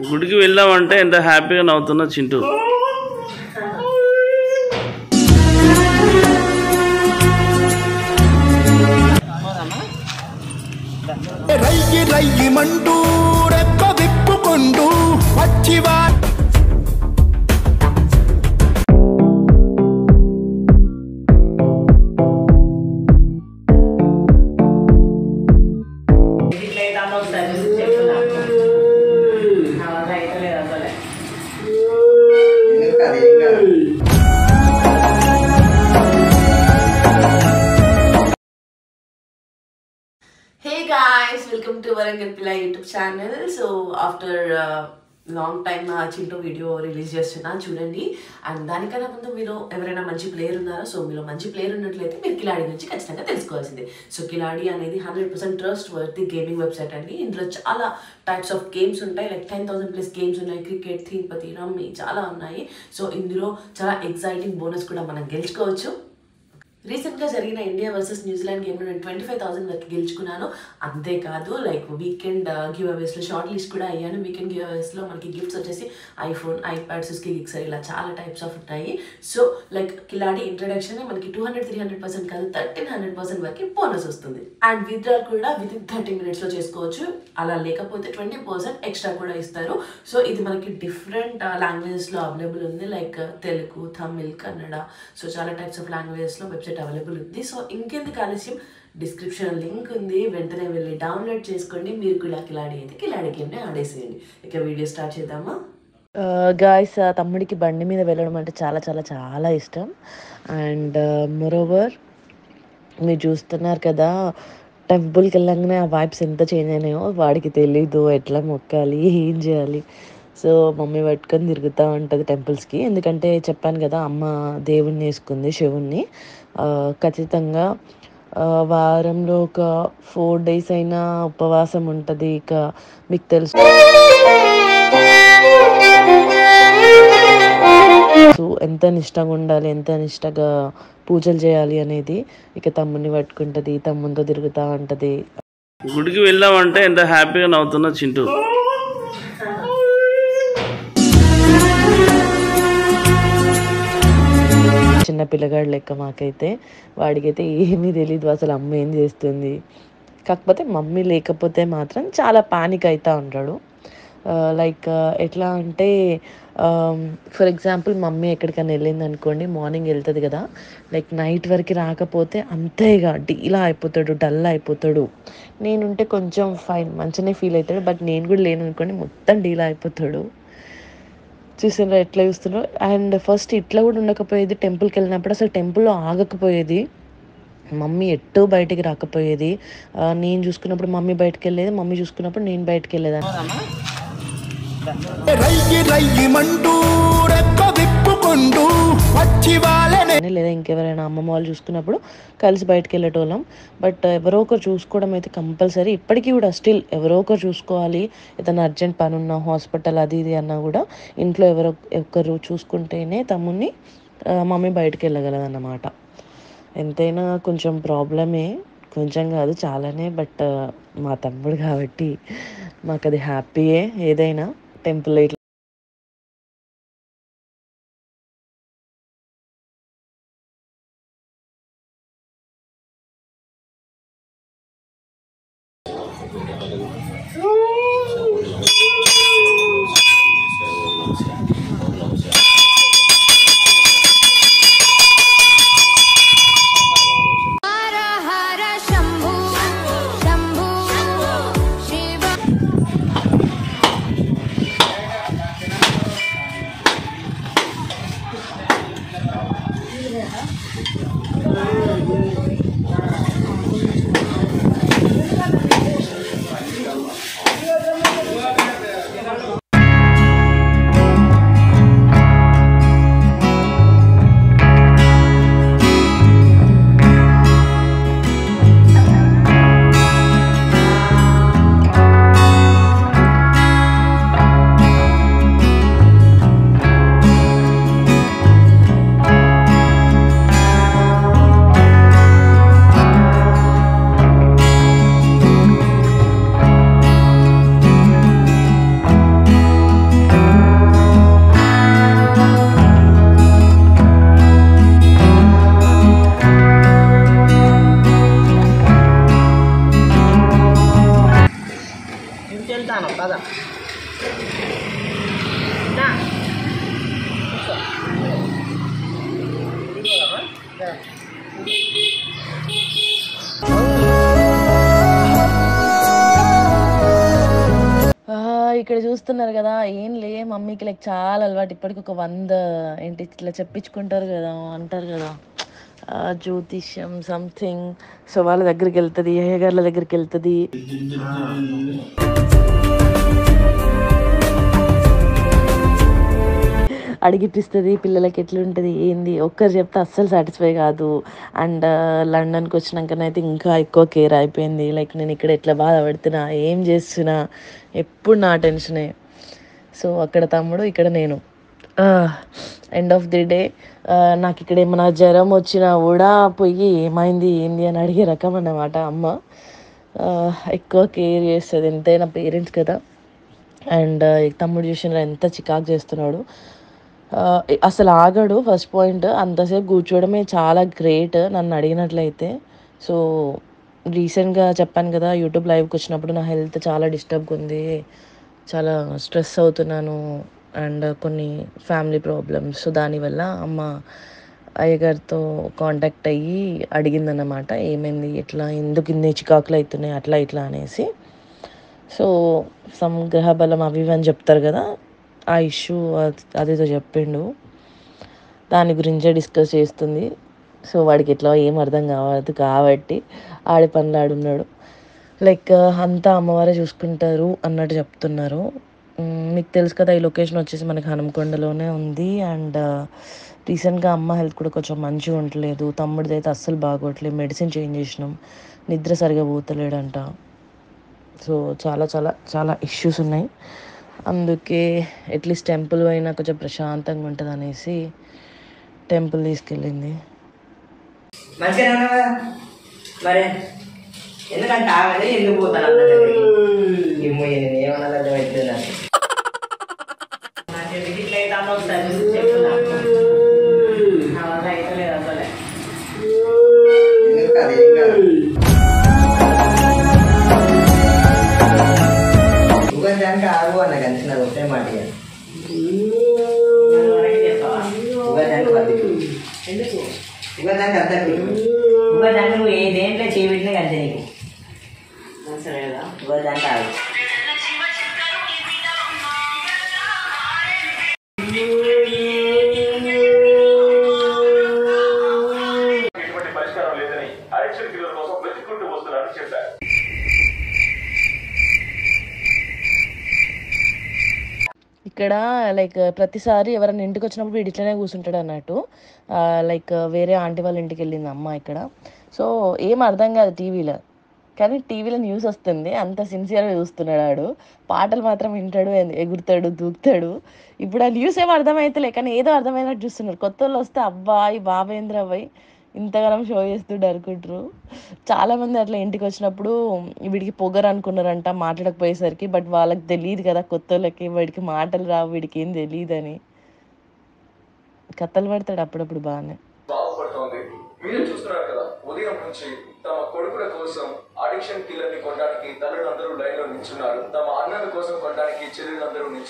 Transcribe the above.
గుడికి వెళ్ళామంటే ఎంత హ్యాపీగా నవ్వుతున్నా చింటూ. రయ్యి రయ్యి మంటూ రెక్క విప్పుకొండు వచ్చివా Hey guys, welcome to Warangal Pilla YouTube channel. So after long time Chinto video release చేస్తున్నా చూడండి. అండ్ దానికన్నా ముందు మీరు ఎవరైనా మంచి ప్లేయర్ ఉన్నారా? సో మీరు మంచి ప్లేయర్ ఉన్నట్లయితే మీరు కిలాడి గురించి ఖచ్చితంగా తెలుసుకోవాల్సిందే. సో కిలాడి అనేది 100% ట్రస్ట్ వర్తీ గేమింగ్ వెబ్సైట్ అండి. ఇందులో చాలా టైప్స్ ఆఫ్ గేమ్స్ ఉంటాయి. లైక్ 10,000+ గేమ్స్ ఉన్నాయి. క్రికెట్, థీంపతి, రమ్మీ చాలా ఉన్నాయి. సో ఇందులో చాలా ఎగ్జైటింగ్ బోనస్ కూడా మనం గెలుచుకోవచ్చు. రీసెంట్గా జరిగిన ఇండియా వర్సెస్ న్యూజిలాండ్ గేమ్లో నేను 25,000 వరకు గెలుచుకున్నాను. అంతేకాదు లైక్ వీకెండ్ గివ్ అవేస్లో షార్ట్ లిస్ట్ కూడా అయ్యాను. వీకెండ్ గివ్ అవేస్లో మనకి గిఫ్ట్స్ వచ్చేసి ఐఫోన్, ఐప్యాడ్, సుస్కీ గిక్సర్ ఇలా చాలా టైప్స్ ఆఫ్ ఉంటాయి. సో లైక్ కిలాడి ఇంట్రడక్షన్ మనకి 200-300% కాదు 1,300% వరకు బోనస్ వస్తుంది. అండ్ విత్డ్రాల్ కూడా వితిన్ 30 minutesలో చేసుకోవచ్చు. అలా లేకపోతే 20% ఎక్స్ట్రా కూడా ఇస్తారు. సో ఇది మనకి డిఫరెంట్ లాంగ్వేజెస్లో అవైలబుల్ ఉంది. లైక్ తెలుగు, తమిళ్, కన్నడ, సో చాలా టైప్స్ ఆఫ్ లాంగ్వేజెస్లో వెబ్సైట్ అవైలబుల్ ఉంది. సో ఇంకెందుకు ఆలస్యం, డిస్క్రిప్షన్ లింక్ ఉంది, వెంటనే వెళ్ళి డౌన్లోడ్ చేసుకోండి. మీరు కూడా కిలాడి అయితే కిలాడి గేమ్ని ఆడేసేయండి. ఇక వీడియో స్టార్ట్ చేద్దామా? గాయస్, తమ్ముడికి బండి మీద వెళ్ళడం అంటే చాలా చాలా చాలా ఇష్టం. అండ్ మోరోవర్ మీరు చూస్తున్నారు కదా, టెంపుల్కి వెళ్ళంగానే ఆ వైబ్స్ ఎంత చేంజ్ అయినాయో వాడికి తెలీదు. ఎట్లా మొక్కాలి, ఏం చేయాలి. సో మమ్మీ పట్టుకొని తిరుగుతూ ఉంటుంది టెంపుల్స్కి. ఎందుకంటే చెప్పాను కదా, అమ్మ దేవుణ్ణి వేసుకుంది, శివుణ్ణి. ఖచ్చితంగా వారంలో ఒక 4 days అయినా ఉపవాసం ఉంటుంది. ఇక మీకు తెలుసు ఎంత నిష్టగా ఉండాలి, ఎంత నిష్టగా పూజలు చేయాలి అనేది. ఇక తమ్ముడిని పట్టుకుంటుంది, తమ్ముడితో తిరుగుతూ ఉంటుంది. గుడికి వెళ్ళామంటే ఎంత హ్యాపీగా నవ్వుతున్నా చింటూ. చిన్న పిల్లగాడు లెక్క మాకైతే. వాడికైతే ఏమీ తెలీదు అసలు అమ్మ ఏం చేస్తుంది. కాకపోతే మమ్మీ లేకపోతే మాత్రం చాలా పానిక్ అవుతూ ఉంటాడు. లైక్ ఎట్లా అంటే, ఫర్ ఎగ్జాంపుల్ మమ్మీ ఎక్కడికైనా వెళ్ళింది అనుకోండి, మార్నింగ్ వెళ్తుంది కదా, లైక్ నైట్ వరకు రాకపోతే అంతేగా డీలా అయిపోతాడు, డల్ అయిపోతాడు. నేనుంటే కొంచెం ఫైన్ మంచిగానే ఫీల్ అవుతాడు. బట్ నేను కూడా లేను అనుకోండి, మొత్తం డీలా అయిపోతాడు. చూసినా ఎట్లా చూస్తున్నాడు. అండ్ ఫస్ట్ ఇట్లా కూడా ఉండకపోయేది. టెంపుల్కి వెళ్ళినప్పుడు అసలు టెంపుల్లో ఆగకపోయేది. మమ్మీ ఎట్టో బయటికి రాకపోయేది. నేను చూసుకున్నప్పుడు మమ్మీ బయటకు వెళ్ళేది, మమ్మీ చూసుకున్నప్పుడు నేను బయటకు వెళ్ళేదాన్ని. లేదా ఇంకెవరైనా అమ్మమ్మ వాళ్ళు చూసుకున్నప్పుడు కలిసి బయటకు వెళ్ళేటోళ్ళం. బట్ ఎవరో ఒకరు చూసుకోవడం అయితే కంపల్సరీ. ఇప్పటికీ కూడా స్టిల్ ఎవరో ఒకరు చూసుకోవాలి. ఏదైనా అర్జెంట్ పని ఉన్నా, హాస్పిటల్ అది ఇది అన్నా కూడా ఇంట్లో ఎవరో ఒకరు చూసుకుంటేనే తమ్ముడిని మమ్మీ బయటకు వెళ్ళగలదన్నమాట. ఎంతైనా కొంచెం ప్రాబ్లమే, కొంచెం కాదు చాలానే. బట్ మా తమ్ముడు కాబట్టి మాకు అది హ్యాపీయే. ఏదైనా టెంపుల్ ఇట్లా ఇక్కడ చూస్తున్నారు కదా, ఏం లే మమ్మీకి లైక్ చాలా అలవాటు. ఇప్పటికి ఒక 100 ఏంటి ఇట్లా చెప్పించుకుంటారు కదా, అంటారు కదా జ్యోతిష్యం సంథింగ్. సో వాళ్ళ దగ్గరికి వెళ్తుంది, అయ్యగార్ల దగ్గరికి వెళ్తుంది. అడిగిపిస్తుంది పిల్లలకి ఎట్లుంటుంది ఏంది. ఒక్కరు చెప్తే అస్సలు సాటిస్ఫై కాదు. అండ్ లండన్కి వచ్చినాకనైతే ఇంకా ఎక్కువ కేర్ అయిపోయింది. లైక్ నేను ఇక్కడ ఎట్లా బాధపడుతున్నా, ఏం చేస్తున్నా, ఎప్పుడు నా టెన్షనే. సో అక్కడ తమ్ముడు, ఇక్కడ నేను. ఎండ్ ఆఫ్ ది డే నాకు ఇక్కడ ఏమన్నా జ్వరం వచ్చినా కూడా పోయి ఏమైంది ఏంది అని అడిగే రకం అన్నమాట అమ్మ. ఎక్కువ కేర్ చేస్తుంది ఎంతైనా పేరెంట్స్ కదా. అండ్ తమ్ముడు చూసిన ఎంత చికాకు చేస్తున్నాడు. అసలు ఆగడు. ఫస్ట్ పాయింట్, అంతసేపు కూర్చోవడమే చాలా గ్రేట్ నన్ను అడిగినట్లయితే. సో రీసెంట్గా చెప్పాను కదా, యూట్యూబ్ లైవ్కి వచ్చినప్పుడు నా హెల్త్ చాలా డిస్టర్బ్గా ఉంది, చాలా స్ట్రెస్ అవుతున్నాను, అండ్ కొన్ని ఫ్యామిలీ ప్రాబ్లమ్స్. సో దానివల్ల అమ్మ అయ్యగారితో కాంటాక్ట్ అయ్యి అడిగిందన్నమాట, ఏమైంది ఎట్లా, ఎందుకు ఇన్ని చికాకులు అవుతున్నాయి అట్లా ఇట్లా అనేసి. సో సమ్ గ్రహ బలం అవి ఇవి అని చెప్తారు కదా, ఆ ఇష్యూ అదేదో చెప్పిండు, దాని గురించే డిస్కస్ చేస్తుంది. సో వాడికి ఎట్లా ఏం అర్థం కావద్దు కాబట్టి ఆడి పనులు ఆడున్నాడు. లైక్ అంతా అమ్మవారే చూసుకుంటారు అన్నట్టు చెప్తున్నారు. మీకు తెలుసు కదా, ఈ లొకేషన్ వచ్చేసి మనకి హనుమకొండలోనే ఉంది. అండ్ రీసెంట్గా అమ్మ హెల్త్ కూడా కొంచెం మంచిగా ఉండలేదు. తమ్ముడిది అయితే అస్సలు బాగోట్లేదు, మెడిసిన్ చేంజ్ చేసినాం, నిద్ర సరిగా పోతలేడంట. సో చాలా చాలా చాలా ఇష్యూస్ ఉన్నాయి. అందుకే అట్లీస్ట్ టెంపుల్ అయినా కొంచెం ప్రశాంతంగా ఉంటుంది అనేసి టెంపుల్ తీసుకెళ్ళింది. మరి ఎందుకంటే ఆమె ఎందుకు పోతాను అన్న దగ్గరికి ఏమన్నా అర్థమవుతుంది నాకు ఇట్లా అయితే అమ్మ ఒకసారి చెప్తున్నాను అయితే లేదు అసలే. ఉగాదానికి ఆగు అన్న కలిసి నాకు ఒకటే మాట ఎందుకు ఉగాదానికి అర్థం ఉగాదానికి నువ్వు ఏ దేంట్లో చేయబెట్టినా కలిసి నీకు సరే కదా. ఉగాదానికి ఆగు. పరిష్కారం లేదని అడిక్షన్ కిల్లర్ కోసం వెతుక్కుంటూ వస్తున్నారని చెప్పారు. ఇక్కడ లైక్ ప్రతిసారి ఎవరైనా ఇంటికి వచ్చినప్పుడు వీడు ఇట్లనే కూర్చుంటాడు అన్నట్టు. లైక్ వేరే ఆంటీ వాళ్ళ ఇంటికి వెళ్ళింది అమ్మ ఇక్కడ. సో ఏం అర్థం కాదు టీవీలో, కానీ టీవీలో న్యూస్ వస్తుంది, అంత సిన్సియర్గా చూస్తున్నాడు ఆడు. పాటలు మాత్రం వింటాడు, ఎగురుతాడు, దూకుతాడు. ఇప్పుడు ఆ న్యూస్ ఏమో అర్థమవుతలే, కానీ ఏదో అర్థమైనట్టు చూస్తున్నారు. కొత్త వాళ్ళు వస్తే అబ్బాయి బాబేంద్ర అబ్బాయి ఇంతగానం షో చేస్తుండే అనుకుంటారు. చాలామంది అట్లా ఇంటికి వచ్చినప్పుడు వీడికి పొగరు అనుకున్నారంట మాట్లాడకపోయేసరికి. బట్ వాళ్ళకి తెలియదు కదా, కొత్త వాళ్ళకి వీడికి మాటలు రావు, వీడికి ఏం తెలియదు అని కథలు పడతాడు అప్పుడప్పుడు బాగానే. బాగుపడుతోంది. మీరు చూస్తున్నారు కదా, ఉదయం నుంచి తమ కొడుకుల కోసం అడిక్షన్ కిల్లర్ ని కొనడానికి తల్లులందరూ లైన్ లో నిల్చున్నారు. తమ అన్నల కోసం కొనడానికి చెల్లెలందరూ నిల్చున్నారు.